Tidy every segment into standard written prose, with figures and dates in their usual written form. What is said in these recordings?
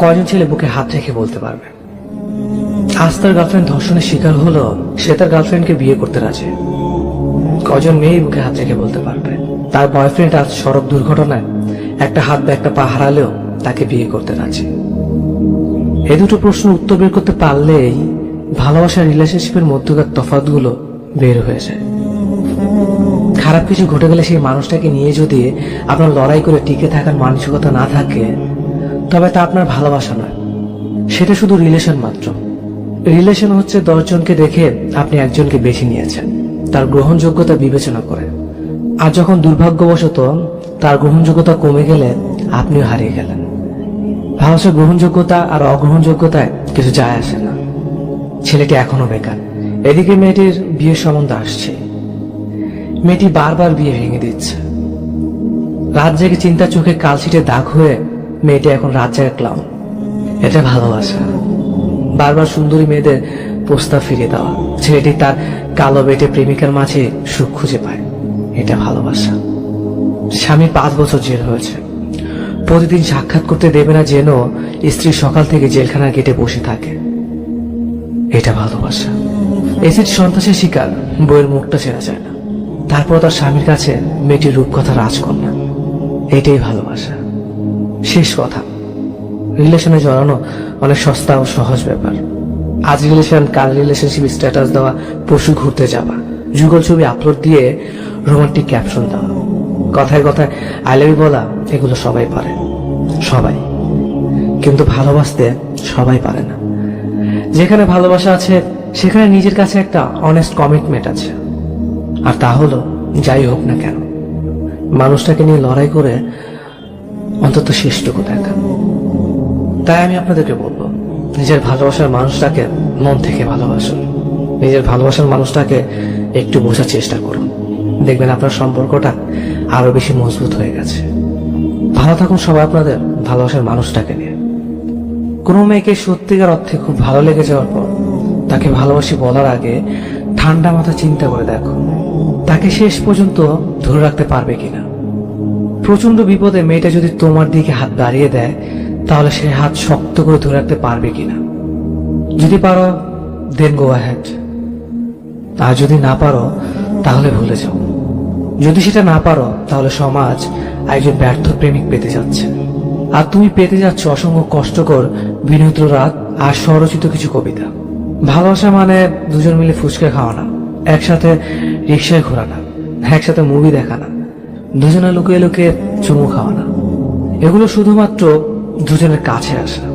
কয়জন ছেলে বুকে হাত রেখে বলতে পারবে আজ তার গার্লফ্রেন্ড ধর্ষণের শিকার হলো, সে তার গার্লফ্রেন্ডকে বিয়ে করতে রাজি? কয়জন মেয়ে বুকে হাত রেখে বলতে পারবে তার বয়ফ্রেন্ড আজ সড়ক দুর্ঘটনায় একটা হাত বা একটা পা হারালেও তাকে বিয়ে করতে রাজি? এই দুটো প্রশ্ন উত্তর বের করতে পারলেই ভালোবাসার রিলেশনশিপের মধ্যকার তফাৎগুলো বের হয়ে যায়। খারাপ কিছু ঘটে গেলে সেই মানুষটাকে নিয়ে যদি আপনার লড়াই করে টিকে থাকার মানসিকতা না থাকে, তবে তা আপনার ভালোবাসা নয়, সেটা শুধু রিলেশন মাত্র। রিলেশন হচ্ছে 10 জনকে দেখে আপনি একজনকে বেছে নিয়েছেন তার গ্রহণযোগ্যতা বিবেচনা করে, আর যখন দুর্ভাগ্যবশত তার গ্রহণযোগ্যতা কমে গেলে আপনিও হারিয়ে গেলেন। ভালোবাসার গ্রহণযোগ্যতা আর অগ্রহণযোগ্যতায় কিছু যায় আসে না। ছেলেটি এখনো বেকার, এদিকে মেয়েটির বিয়ের সম্বন্ধ আসছে। মেয়েটি বারবার বিয়ে ভেঙে দিচ্ছে। রাত জেগে চিন্তা চোখে কালশিটে দাগ হয়ে মেয়েটি এখন রাত জাগা ক্লাউন। এটা ভালোবাসা? বারবার সুন্দরী মেয়েদের প্রস্তাব ফিরিয়ে দেওয়া। ছেলেটি তার কালো বেটে প্রেমিকার মাঝে সুখ খুঁজে পায়। এটা ভালোবাসা? স্বামী 5 বছর জেল হয়েছে, প্রতিদিন সাক্ষাৎ করতে দেবে না যেন স্ত্রী সকাল থেকে জেলখানার গেটে বসে থাকে। এটা ভালোবাসা? এসিড সন্ত্রাসের শিকার, বইয়ের মুখটা চেনা যায় না, তারপর তার স্বামীর কাছে মেয়েটির রূপকথা রাজকন্যা। এটাই ভালোবাসা? শেষ কথা, রিলেশনে জড়ানো অনেক সস্তা ও সহজ ব্যাপার। আজ রিলেশন, কাল রিলেশনশিপ স্ট্যাটাস দেওয়া, পরশু ঘুরতে যাওয়া, যুগল ছবি আপলোড দিয়ে রোমান্টিক ক্যাপশন দেওয়া, কথায় কথায় আই লাভ ইউ বলা, এগুলো সবাই পারে, সবাই। কিন্তু ভালোবাসতে সবাই পারে না। যেখানে ভালোবাসা আছে সেখানে নিজের কাছে একটা অনেস্ট কমিটমেন্ট আছে, আর তা হলো যাই হোক না কেন মানুষটাকে নিয়ে লড়াই করে অন্তত শেষটুকু দেখা। তাই আমি আপনাদেরকে বলবো, নিজের ভালোবাসার মানুষটাকে মন থেকে ভালোবাসুন। নিজের ভালোবাসার মানুষটাকে একটু বোঝার চেষ্টা করুন, দেখবেন আপনার সম্পর্কটা আরো বেশি মজবুত হয়ে গেছে। ভালো থাকুন সবাই আপনাদের ভালোবাসার মানুষটাকে নিয়ে। কোনো মেয়েকে সত্যিকার অর্থে খুব ভালো লেগে যাওয়ার পর তাকে ভালোবাসি বলার আগে ঠান্ডা মাথা চিন্তা করে দেখো তাকে শেষ পর্যন্ত ধরে রাখতে পারবে কিনা। প্রচন্ড বিপদে মেয়েটা যদি তোমার দিকে হাত বাড়িয়ে দেয়, তাহলে সে হাত শক্ত করে ধরে রাখতে পারবে কিনা। যদি পারো দেন গো অ্যাহেড, আর যদি না পারো তাহলে ভুলে যাও। যদি সেটা না পারো তাহলে সমাজ একজন ব্যর্থ প্রেমিক পেতে যাচ্ছে, আর তুমি পেতে যাচ্ছ অসংখ্য কষ্টকর বিনোদ রাত আর স্বরচিত কিছু কবিতা। ভালোবাসা মানে দুজন মিলে ফুচকা খাওয়া না, একসাথে রিক্সায় ঘোরা না, একসাথে মুভি দেখা না, দুজনে লুকিয়ে লুকিয়ে চুমু খাওয়া না। এগুলো শুধুমাত্র দুজনের কাছে আসা,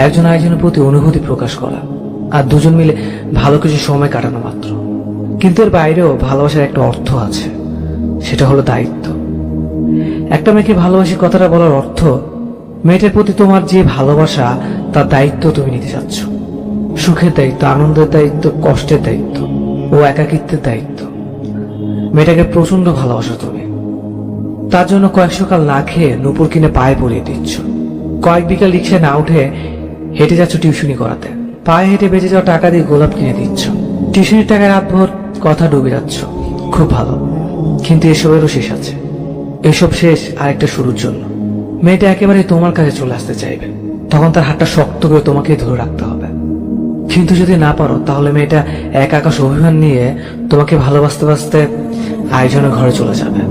একজন আরেকজনের প্রতি অনুভূতি প্রকাশ করা, আর দুজন মিলে ভালো কিছু সময় কাটানো মাত্র। কিন্তু এর বাইরেও ভালোবাসার একটা অর্থ আছে, সেটা হলো দায়িত্ব। একটা মেয়েকে ভালোবাসি কথাটা বলার অর্থ মেয়েটার প্রতি তোমার যে ভালোবাসা তার দায়িত্ব তুমি নিতে চাচ্ছ। সুখের দায়িত্ব, আনন্দের দায়িত্ব, কষ্টের দায়িত্ব ও একাকিত্বের দায়িত্ব। মেয়েটাকে প্রচন্ড ভালোবাসো তুমি, তার জন্য কয়েক সকাল না খেয়ে নুপুর কিনে পায়ে পরিয়ে দিচ্ছ, কয়েক বিকাল রিক্সায় না উঠে হেঁটে যাচ্ছ টিউশনি করাতে, পায়ে হেঁটে বেঁচে যাওয়া টাকা দিয়ে গোলাপ কিনে দিচ্ছ, টিউশনির টাকায় রাতভর কথা ডুবে যাচ্ছ। খুব ভালো, কিন্তু এসবেরও শেষ আছে। এসব শেষ আরেকটা শুরুর জন্য। মেয়েটা একেবারে তোমার কাছে চলে আসতে চাইবে, তখন তার হাতটা শক্ত করে তোমাকে ধরে রাখতে হবে। কিন্তু যদি না পারো তাহলে মেয়েটা এক আকাশ অভিমান নিয়ে তোমাকে ভালোবাসতে বাসতে আরেকজনের ঘরে চলে যাবে।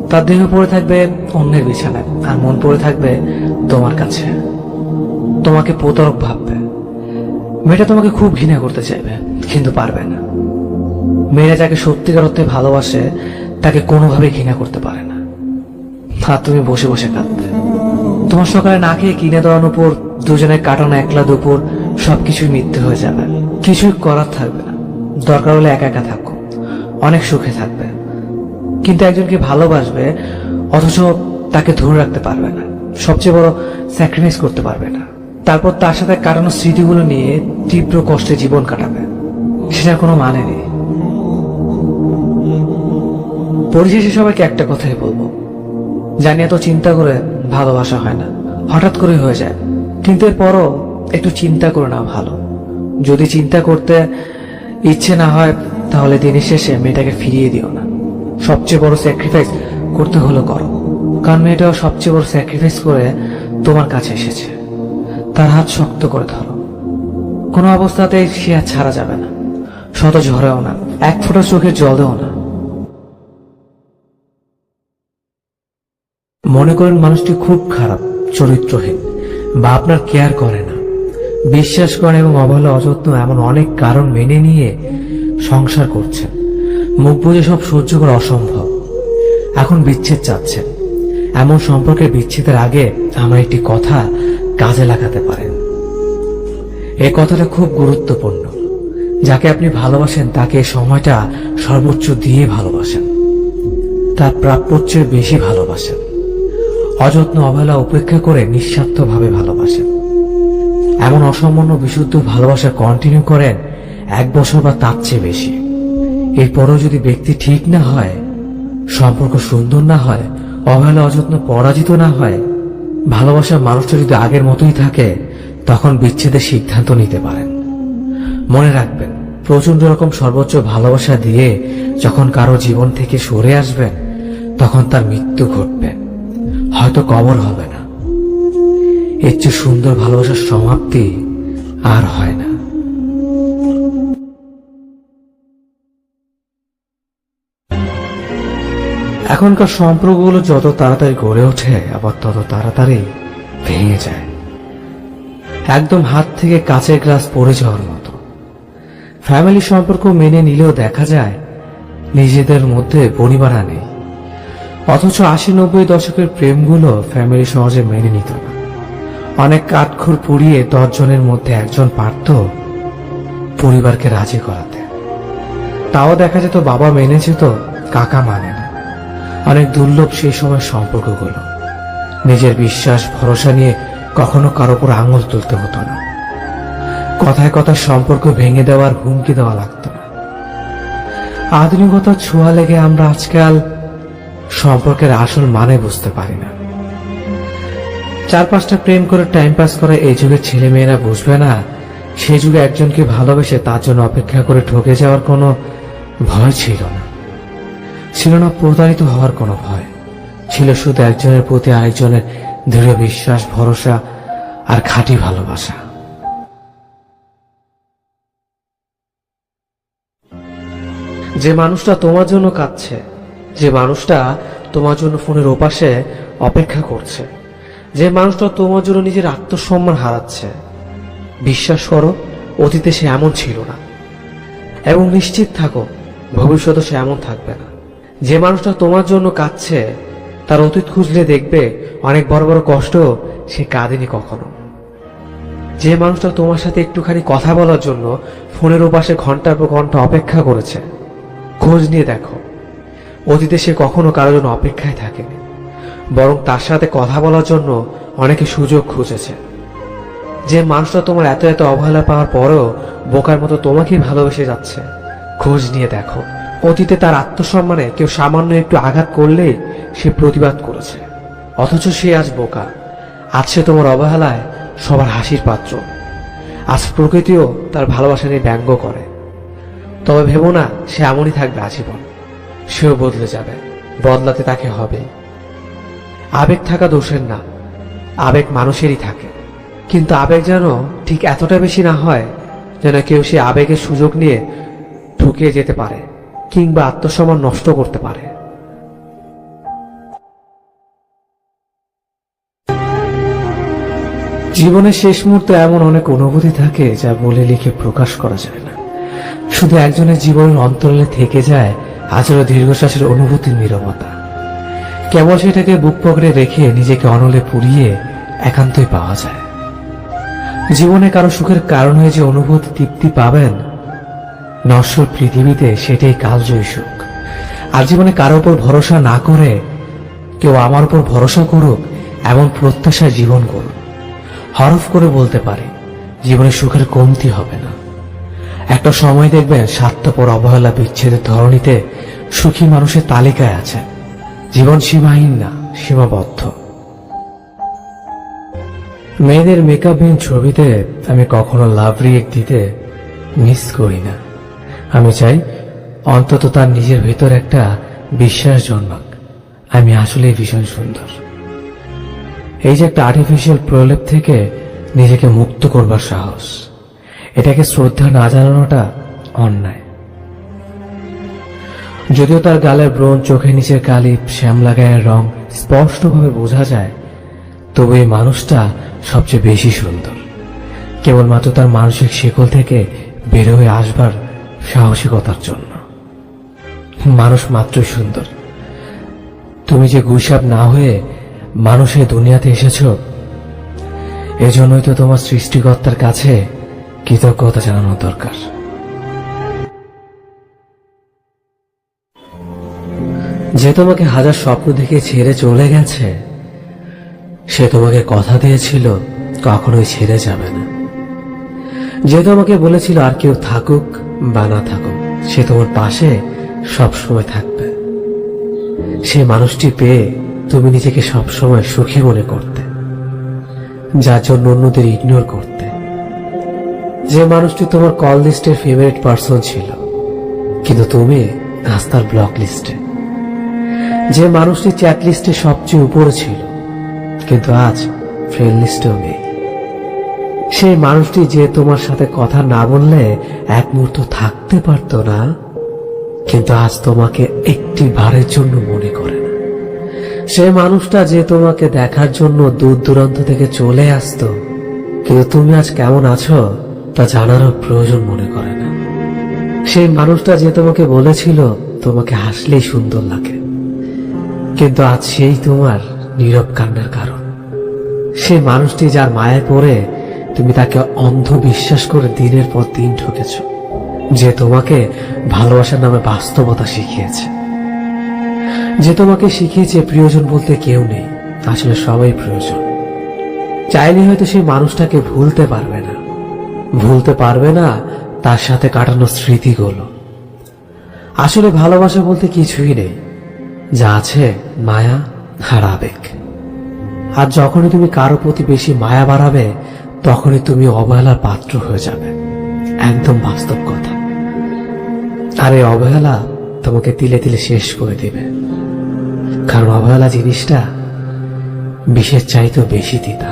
তার দেহ পড়ে থাকবে অন্যের বিছানায়, আর মন পড়ে থাকবে তোমার কাছে। তোমাকে প্রতারক ভাববে। মেয়েটা তোমাকে খুব ঘৃণা করতে চাইবে, কিন্তু পারবে না। মেয়েরা যাকে সত্যিকার অর্থে ভালোবাসে তাকে কোনোভাবে ঘৃণা করতে পারে না। আর তুমি বসে বসে কাঁদবে। তোমার সকালে না খেয়ে কিনে দেওয়ার উপর দুজনের কাটানো একলা দুপুর সবকিছুই মিথ্যে হয়ে যাবে, কিছুই করার থাকবে না। দরকার হলে একা একা থাকো, অনেক সুখে থাকবে। কিন্তু একজনকে ভালোবাসবে অথচ তাকে ধরে রাখতে পারবে না, সবচেয়ে বড় স্যাক্রিফাইস করতে পারবে না। তারপর তার সাথে কাটানো স্মৃতিগুলো নিয়ে তীব্র কষ্টে জীবন কাটাবে, সেটার কোনো মানে নেই। পরিশেষে সবাইকে একটা কথাই বলবো, জানি এত চিন্তা করে ভালোবাসা হয় না, হঠাৎ করে হয়ে যায়। কিন্তু এরপরও একটু চিন্তা করে না ভালো। যদি চিন্তা করতে ইচ্ছে না হয় তাহলে দিনের শেষে মেয়েটাকে ফিরিয়ে দিও না। সবচেয়ে বড় স্যাক্রিফাইস করতে হলো করো, কারণ মেয়েটাও সবচেয়ে বড় স্যাক্রিফাইস করে তোমার কাছে এসেছে। তার হাত শক্ত করে ধরো। কোনো অবস্থাতেই সে আর ছাড়া যাবে না। শত ঝরেও না, এক ফোঁটা চোখের জলেও না। মনে করেন মানুষটি খুব খারাপ, চরিত্রহীন, বা আপনার কেয়ার করে না। বিশ্বাস করেন এবং অবহেলা, অযত্ন এমন অনেক কারণ মেনে নিয়ে সংসার করছেন। মুখ বুঝে সব সহ্য করা অসম্ভব। এখন বিচ্ছেদ চাচ্ছেন। এমন সম্পর্কে বিচ্ছেদের আগে আমার একটি কথা কাজে লাগাতে পারেন। এই কথাটা খুব গুরুত্বপূর্ণ। যাকে আপনি ভালোবাসেন তাকে এই সময়টা সর্বোচ্চ দিয়ে ভালোবাসেন, তার প্রাপ্যর চেয়ে বেশি ভালোবাসেন। অযত্ন, অবহেলা উপেক্ষা করে নিঃস্বার্থভাবে ভালোবাসেন। এমন অসামান্য বিশুদ্ধ ভালোবাসা কন্টিনিউ করেন 1 বছর বা তার চেয়ে বেশি। এরপরও যদি ব্যক্তি ঠিক না হয়, সম্পর্ক সুন্দর না হয়, অবহেলা অযত্ন পরাজিত না হয়, ভালোবাসার মানুষটা যদি আগের মতোই থাকে, তখন বিচ্ছেদের সিদ্ধান্ত নিতে পারেন। মনে রাখবেন, প্রচন্ড রকম সর্বোচ্চ ভালোবাসা দিয়ে যখন কারো জীবন থেকে সরে আসবেন, তখন তার মৃত্যু ঘটবে, হয়তো কবর হবে না। এর চেয়ে সুন্দর ভালোবাসার সমাপ্তি আর হয় না। এখনকার সম্পর্কগুলো যত তাড়াতাড়ি গড়ে ওঠে, আবার তত তাড়াতাড়ি ভেঙে যায়। একদম হাত থেকে কাঁচের গ্লাস পড়ে যাওয়ার মতো। ফ্যামিলি সম্পর্ক মেনে নিলেও দেখা যায় নিজেদের মধ্যে পরিবারা নেই। অথচ 80-90 দশকের প্রেমগুলো ফ্যামিলি সহজে মেনে নিত না। অনেক কাঠখড় পুড়িয়ে 10 জনের মধ্যে একজন পারত পরিবারকে রাজি করাতে। তাও দেখা যেত বাবা মেনেছে তো কাকা মানে না। অনেক দুর্লভ সেই সময় সম্পর্কগুলো। নিজের বিশ্বাস ভরসা নিয়ে কখনো কারো উপর আঙুল তুলতে হতো না। কথায় কথায় সম্পর্ক ভেঙে দেওয়ার হুমকি দেওয়া লাগতো না। আধুনিকতার ছোঁয়া লেগে আমরা আজকাল সম্পর্কের আসল মানে বুঝতে পারি না। 4-5টা প্রেম করে টাইম পাস করে এই যুগের ছেলে মেয়েরা বুঝবে না, সেই যুগে একজনকে ভালোবেসে তার জন্য অপেক্ষা করে ঠকে যাওয়ার কোনো ভয় ছিল না। ছিল না প্রতারিত হওয়ার কোনো ভয়। ছিল শুধু একজনের প্রতি আরেকজনের দৃঢ় বিশ্বাস, ভরসা আর খাঁটি ভালোবাসা। যে মানুষটা তোমার জন্য কাঁদছে, যে মানুষটা তোমার জন্য ফোনের ওপাশে অপেক্ষা করছে, যে মানুষটা তোমার জন্য নিজের আত্মসম্মান হারাচ্ছে, বিশ্বাস করো অতীতে সে এমন ছিল না, এবং নিশ্চিত থাকো ভবিষ্যতে সে এমন থাকবে না। যে মানুষটা তোমার জন্য কাঁদছে, তার অতীত খুঁজলে দেখবে অনেক বড় বড় কষ্ট সে কাঁদেনি কখনো। যে মানুষটা তোমার সাথে একটুখানি কথা বলার জন্য ফোনের ওপাশে ঘন্টার পর ঘন্টা অপেক্ষা করেছে, খোঁজ নিয়ে দেখো অতীতে সে কখনো কারোর জন্য অপেক্ষায় থাকেনি, বরং তার সাথে কথা বলার জন্য অনেকে সুযোগ খুঁজেছে। যে মানুষটা তোমার এত এত অবহেলা পাওয়ার পরেও বোকার মতো তোমাকেই ভালোবেসে যাচ্ছে, খোঁজ নিয়ে দেখো অতীতে তার আত্মসম্মানে কেউ সামান্য একটু আঘাত করলেই সে প্রতিবাদ করেছে, অথচ সে আজ বোকা। আজ সে তোমার অবহেলায় সবার হাসির পাত্র। আজ প্রকৃতিও তার ভালোবাসা নিয়ে ব্যঙ্গ করে। তবে ভেবো না সে এমনই থাকবে আজীবন। সেও বদলে যাবে, বদলাতে তাকে হবে। আবেগ থাকা দোষের না, আবেগ মানুষেরই থাকে, কিন্তু আবেগ যেন ঠিক এতটা বেশি না হয় যেন কেউ সে আবেগের সুযোগ নিয়ে ঠকিয়ে যেতে পারে কিংবা আত্মসম্মান নষ্ট করতে পারে। জীবনের শেষ মুহূর্তে এমন অনেক অনুভূতি থাকে যা বলে লিখে প্রকাশ করা যায় না। শুধু একজনের জীবনের অন্তরালে থেকে যায় আজও দীর্ঘশ্বাসের অনুভূতির নীরবতা। কেবল সেটাকে বুক পকেটে রেখে নিজেকে অনলে পুড়িয়ে একান্তই পাওয়া যায়। জীবনে কারো সুখের কারণ হয়ে যে অনুভূতি তৃপ্তি পাবেন, নশ্বর পৃথিবীতে সেটাই কালজয়ী সুখ। আর জীবনে কারো উপর ভরসা না করে কেউ আমার উপর ভরসা করুক এমন প্রত্যাশায় জীবন করুন। হরফ করে বলতে পারি জীবনে সুখের কমতি হবে না। একটা সময় দেখবেন স্বার্থপর অবহেলা বিচ্ছেদের ধরনীতে সুখী মানুষের তালিকায় আছে। জীবন সীমাহীন না, সীমাবদ্ধ। মেয়েদের মেকআপহীন ছবিতে আমি কখনো লাভ রিয়েক্ট দিতে মিস করি না। আমি চাই অন্তত তার নিজের ভেতর একটা বিশ্বাস জন্মাক আমি আসলেই ভীষণ সুন্দর। এই যে একটা আর্টিফিশিয়াল প্রলেপ থেকে নিজেকে মুক্ত করবার সাহস। এটাকে শ্রদ্ধা না জানানোটা অন্যায়। যদিও তার গালের ব্রণ, চোখের নিচের কালি, শ্যামলা গায়ের রং স্পষ্টভাবে বোঝা যায়, তবু এই মানুষটা সবচেয়ে বেশি সুন্দর, কেবলমাত্র তার মানসিক শিকল থেকে বের হয়ে আসবার সাহসিকতার জন্য। মানুষ মাত্রই সুন্দর। তুমি যে গুইসাপ না হয়ে মানুষের দুনিয়াতে এসেছ, এজন্যই তো তোমার সৃষ্টিকর্তার কাছে কৃতজ্ঞতা জানানো দরকার। যে তোমাকে হাজার স্বপ্ন দেখে ছেড়ে চলে গেছে, সে তোমাকে কথা দিয়েছিল কখনোই ছেড়ে যাবে না। যে তোমাকে বলেছিল আর কেউ থাকুক বা না থাকুক, সে তোমার পাশে সবসময় থাকবে। সে মানুষটি পেয়ে তুমি নিজেকে সবসময় সুখী মনে করতে, যার জন্য অন্যদের ইগনোর করতে। যে মানুষটি তোমার কল লিস্টের ফেভারিট পার্সন ছিল, কিন্তু তুমি আজ তার ব্লক লিস্টে। যে মানুষটি চ্যাট লিস্টে সবচেয়ে উপরে ছিল, কিন্তু আজ ফ্রেন্ড লিস্টেও নেই। সেই মানুষটি যে তোমার সাথে কথা না বললে এক মুহূর্ত থাকতে পারত না, কিন্তু আজ তোমাকে একটি বারের জন্য মনে করে না। সেই মানুষটা যে তোমাকে দেখার জন্য দূর দূরান্ত থেকে চলে আসতো, কিন্তু তুমি আজ কেমন আছো তা জানারও প্রয়োজন মনে করে না। সেই মানুষটা যে তোমাকে বলেছিল তোমাকে হাসলেই সুন্দর লাগে, কিন্তু আজ সেই তোমার নীরব কান্নার কারণ। সেই মানুষটি যার মায়ায় পড়ে তুমি তাকে অন্ধ বিশ্বাস করে দিনের পর দিন ঠকেছ, যে তোমাকে ভালোবাসার নামে বাস্তবতা শিখিয়েছে, যে তোমাকে শিখিয়েছে প্রিয়জন বলতে কেউ নেই, আসলে সবাই প্রয়োজন। চাইলে হয়তো সেই মানুষটাকে ভুলতে পারবে না তার সাথে কাটানো স্মৃতিগুলো। আসলে ভালোবাসা বলতে কিছুই নেই, যা আছে মায়া আর আবেগ। আর যখনই তুমি কারো প্রতি বেশি মায়া বাড়াবে, তখনই তুমি অবহেলার পাত্র হয়ে যাবে। একদম বাস্তব কথা। আর এই অবহেলা তোমাকে তিলে তিলে শেষ করে দিবে, কারণ অবহেলা জিনিসটা বিষের চাইতেও বেশি তিতা।